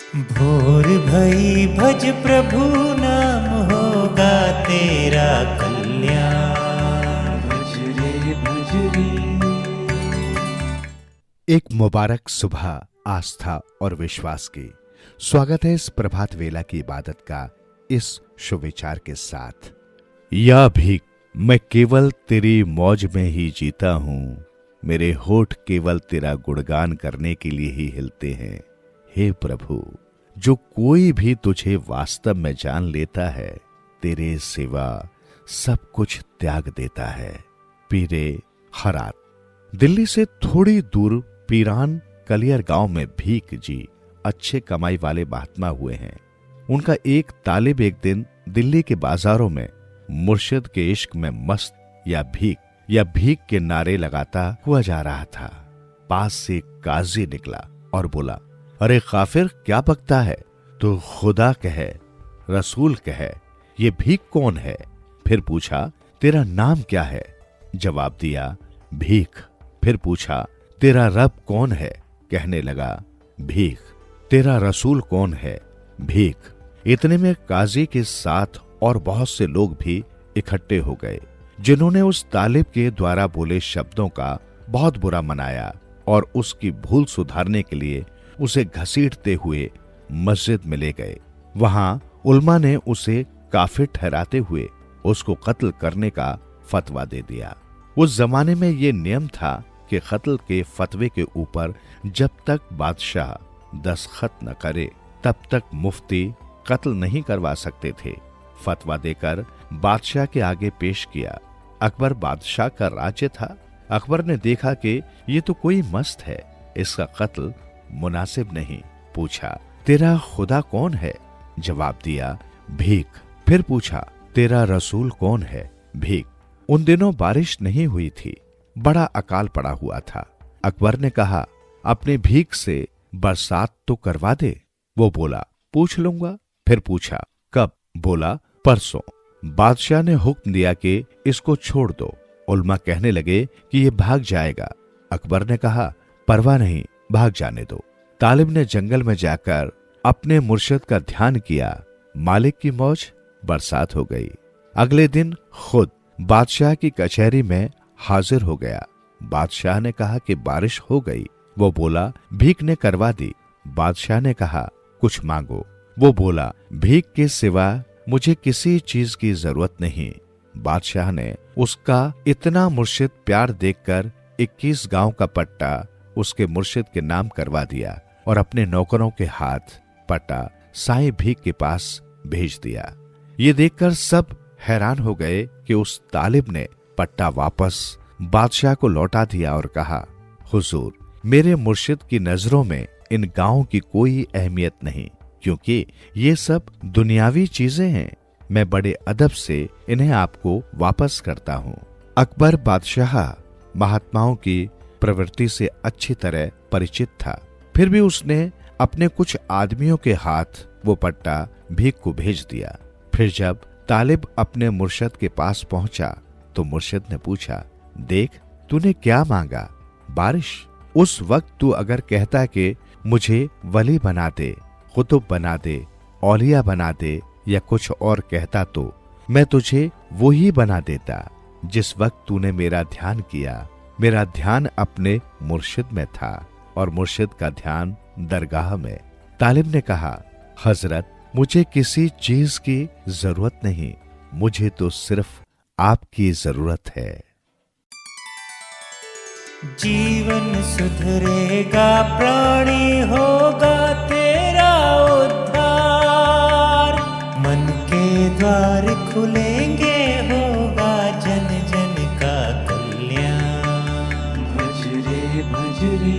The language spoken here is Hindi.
भोर भई भज प्रभु नाम होगा तेरा कल्याण। भज रे भज रे। एक मुबारक सुबह आस्था और विश्वास की। स्वागत है इस प्रभात वेला की इबादत का इस शुभ विचार के साथ। या भीख, मैं केवल तेरी मौज में ही जीता हूं, मेरे होठ केवल तेरा गुणगान करने के लिए ही हिलते हैं। हे प्रभु, जो कोई भी तुझे वास्तव में जान लेता है, तेरे सिवा सब कुछ त्याग देता है। पीरे हरात। दिल्ली से थोड़ी दूर पीरान कलियर गांव में भीख जी अच्छे कमाई वाले महात्मा हुए हैं। उनका एक तालिब एक दिन दिल्ली के बाजारों में मुर्शिद के इश्क में मस्त या भीख के नारे लगाता हुआ जा रहा था। पास से एक काजी निकला और बोला, अरे काफिर, क्या बकता है? तो खुदा कहे, रसूल कहे, ये भीख कौन है? फिर पूछा, तेरा नाम क्या है? जवाब दिया, भीख। फिर पूछा, तेरा रब कौन है? कहने लगा, भीख। तेरा रसूल कौन है? भीख। इतने में काजी के साथ और बहुत से लोग भी इकट्ठे हो गए, जिन्होंने उस तालिब के द्वारा बोले शब्दों का बहुत बुरा मनाया और उसकी भूल सुधारने के लिए उसे घसीटते हुए मस्जिद में ले गए। वहां उल्मा ने उसे काफिर ठहराते हुए उसको कत्ल करने का फतवा दे दिया। उस जमाने में ये नियम था कि कत्ल के फतवे के ऊपर जब तक बादशाह दस्तखत न करे तब तक मुफ्ती कत्ल नहीं करवा सकते थे। फतवा देकर बादशाह के आगे पेश किया। अकबर बादशाह का राज्य था। अकबर ने देखा कि ये तो कोई मस्त है, इसका कत्ल मुनासिब नहीं। पूछा, तेरा खुदा कौन है? जवाब दिया, भीख। फिर पूछा, तेरा रसूल कौन है? भीख। उन दिनों बारिश नहीं हुई थी, बड़ा अकाल पड़ा हुआ था। अकबर ने कहा, अपने भीख से बरसात तो करवा दे। वो बोला, पूछ लूंगा। फिर पूछा, कब? बोला, परसों। बादशाह ने हुक्म दिया कि इसको छोड़ दो। उल्मा कहने लगे कि ये भाग जाएगा। अकबर ने कहा, परवाह नहीं, भाग जाने दो। तालिब ने जंगल में जाकर अपने मुर्शिद का ध्यान किया। मालिक की मौज, बरसात हो गई। अगले दिन खुद बादशाह की कचहरी में हाजिर हो गया। बादशाह ने कहा कि बारिश हो गई। वो बोला, भीख ने करवा दी। बादशाह ने कहा, कुछ मांगो। वो बोला, भीख के सिवा मुझे किसी चीज की जरूरत नहीं। बादशाह ने उसका इतना मुर्शिद प्यार देखकर 21 गांव का पट्टा उसके मुर्शिद के नाम करवा दिया और अपने नौकरों के हाथ पट्टा साईं भीख के पास भेज दिया। ये देखकर सब हैरान हो गए कि उस तालिब ने पट्टा वापस बादशाह को लौटा दिया और कहा, हुजूर, मेरे मुर्शिद की नजरों में इन गांवों की कोई अहमियत नहीं, क्योंकि ये सब दुनियावी चीजें हैं। मैं बड़े अदब से इन्हें आपको वापस करता हूँ। अकबर बादशाह महात्माओं की प्रवृत्ति से अच्छी तरह परिचित था, फिर भी उसने अपने कुछ आदमियों के हाथ वो पट्टा भीख को भेज दिया। फिर जब तालिब अपने मुर्शिद के पास पहुंचा तो मुर्शिद ने पूछा, देख, तूने क्या मांगा? बारिश। उस वक्त तू अगर कहता कि मुझे वली बना दे, कुतुब बना दे, औलिया बना दे या कुछ और कहता तो मैं तुझे वो ही बना देता। जिस वक्त तूने मेरा ध्यान किया, मेरा ध्यान अपने मुर्शिद में था और मुर्शिद का ध्यान दरगाह में। तालिब ने कहा, हजरत, मुझे किसी चीज की जरूरत नहीं, मुझे तो सिर्फ आपकी जरूरत है। जीवन सुधरेगा, प्राणी होगा तेरा उद्धार। मन के द्वार खुलेंगे, होगा जन जन का कल्याण। भज रे भज रे।